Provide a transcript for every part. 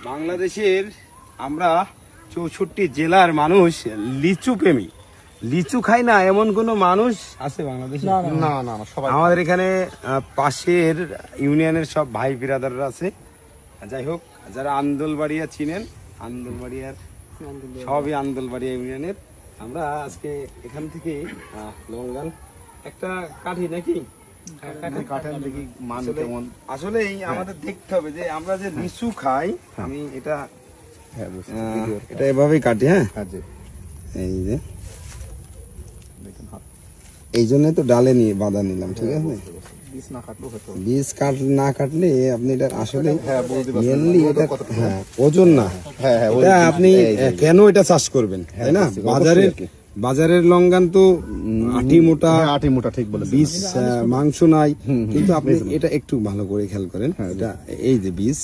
বাংলাদেশের আমরা 64 জেলার মানুষ লিচু প্রেমী। লিচু খাই না এমন কোন মানুষ আছে বাংলাদেশে? না না না, সবাই আমাদের এখানে পাশের ইউনিয়নের সব ভাই বিরাদাররা আছে। যাই হোক, যারা আন্দোলবাড়িয়া চিনেন, আন্দোলবাড়িয়ার সবই আন্দোলবাড়িয়া ইউনিয়নের। আমরা আজকে এখান থেকে লঙ্গান একটা কাঠি নাকি কাটেন দেখি মান কেমন। আসলে আমাদের দেখতে হবে যে আমরা যে লিচু খাই, আমি এটা হ্যাঁ বুঝছি, এটা এভাবেই কাটি। হ্যাঁ, হ্যাঁ জি, এই যে দেখুন হাত এই জন্য তো ডালে নিয়ে বাঁধা নিলাম, ঠিক আছে। বীজ না কাটলেও হতো। বীজ না কাটলে আপনি এটা আসলে হ্যাঁ বলতে পারছি, মেনলি এটা হ্যাঁ ওজন না। হ্যাঁ হ্যাঁ এটা আপনি কেন এটা চাষ করবেন, তাই না? বাজারের লঙ্গান তো আটি মোটা, আটি মোটা, ঠিক বলেছেন। বীজ মাংস নাই, কিন্তু আপনি এটা একটু ভালো করে খেয়াল করেন। এটা এই যে বীজ,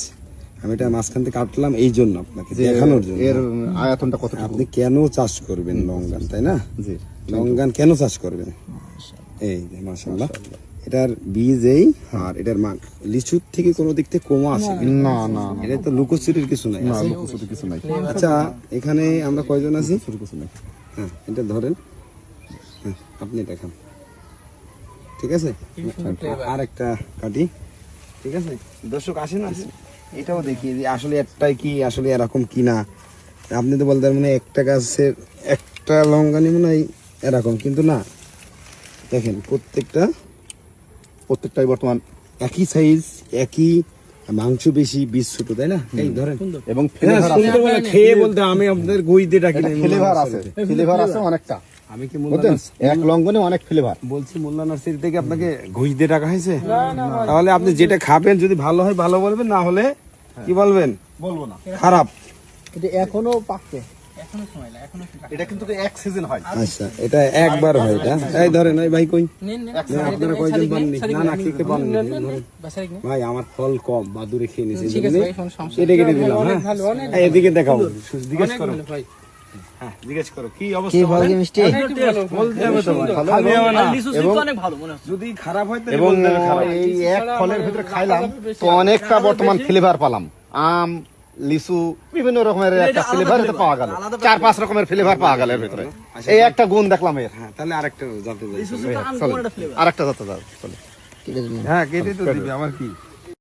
আমি এটা মাঝখান থেকে কাটলাম এই জন্য আপনাকে দেখানোর জন্য। এর আয়তনটা কত? আপনি কেন চাষ করবেন লঙ্গান, তাই না? জি, লঙ্গান কেন চাষ করবেন? এই যে মাশাআল্লাহ, এটার বীজ এই, আর এটার লিচুর থেকে কোনো দিক থেকে কমা আছে না না না, এটা তো লুকোচুরির কিছু নাই। না লুকোচুরি কিছু নাই। আচ্ছা, এখানে আমরা কয়জন আছি? ছোট কিছু নাই। হ্যাঁ, এটা ধরেন। হ্যাঁ, আপনি এটা খান, ঠিক আছে। আর একটা কাটি, ঠিক আছে। দর্শক আসেন আসেন, এটাও দেখি যে আসলে একটাই কি আসলে এরকম কিনা। আপনি তো বলতে মানে একটা গাছের একটা লঙ্গানি মনে হয় এরকম, কিন্তু না, দেখেন প্রত্যেকটাই বর্তমান একই সাইজ, একই মাংস বেশি, বীজ ছোট, তাই না? এই ধরেন, এবং হ্যাঁ, সুন্দরবনে খেয়ে বলতে আমি আপনাদের গুই দিয়ে ডাকি না, ফ্লেভার আছে, ফ্লেভার আছে অনেকটা। আমি কি বুঝলেন, এক লঙ্ঘনে অনেক ফ্লেভার। বলছি মোল্লা নার্সারি থেকে আপনাকে ঘুষ দিয়ে টাকা হয়েছে? তাহলে আপনি যেটা খাবেন যদি ভালো হয় ভালো বলবেন, না হলে কি বলবেন? বলবো না, খারাপ। এটা এখনো পাকবে, এটা কিন্তু এক সিজন হয়। আচ্ছা, এটা একবার হয় এটা। এই ধরেন, এই ভাই কই আপনারা কয়জন পাননি? না না, খেতে পাননি। ভাই আমার ফল কম, বাদুরে খেয়ে নিয়েছে, কেটে কেটে দিলাম। হ্যাঁ, এদিকে দেখাও, জিজ্ঞেস করো। হ্যাঁ, জিজ্ঞেস করো কি অবস্থা। মিষ্টি বলতে হবে তো ভাই, খালি হবে না। যদি খারাপ হয় তাহলে এবং বলতে হবে খারাপ। এই এক ফলের ভিতরে খাইলাম তো অনেকটা বর্তমান ফ্লেভার পেলাম। আম, লিচু, বিভিন্ন রকমের একটা ফ্লেভার পাওয়া গেল, 4-5 রকমের ফ্লেভার পাওয়া গেল এর ভিতরে। এই একটা গুণ দেখলাম এর। হ্যাঁ, তাহলে আরেকটা জানতে চাই। আরেকটা যাতে যাও চলে। হ্যাঁ, কেটে তো দিবি, আমার কি।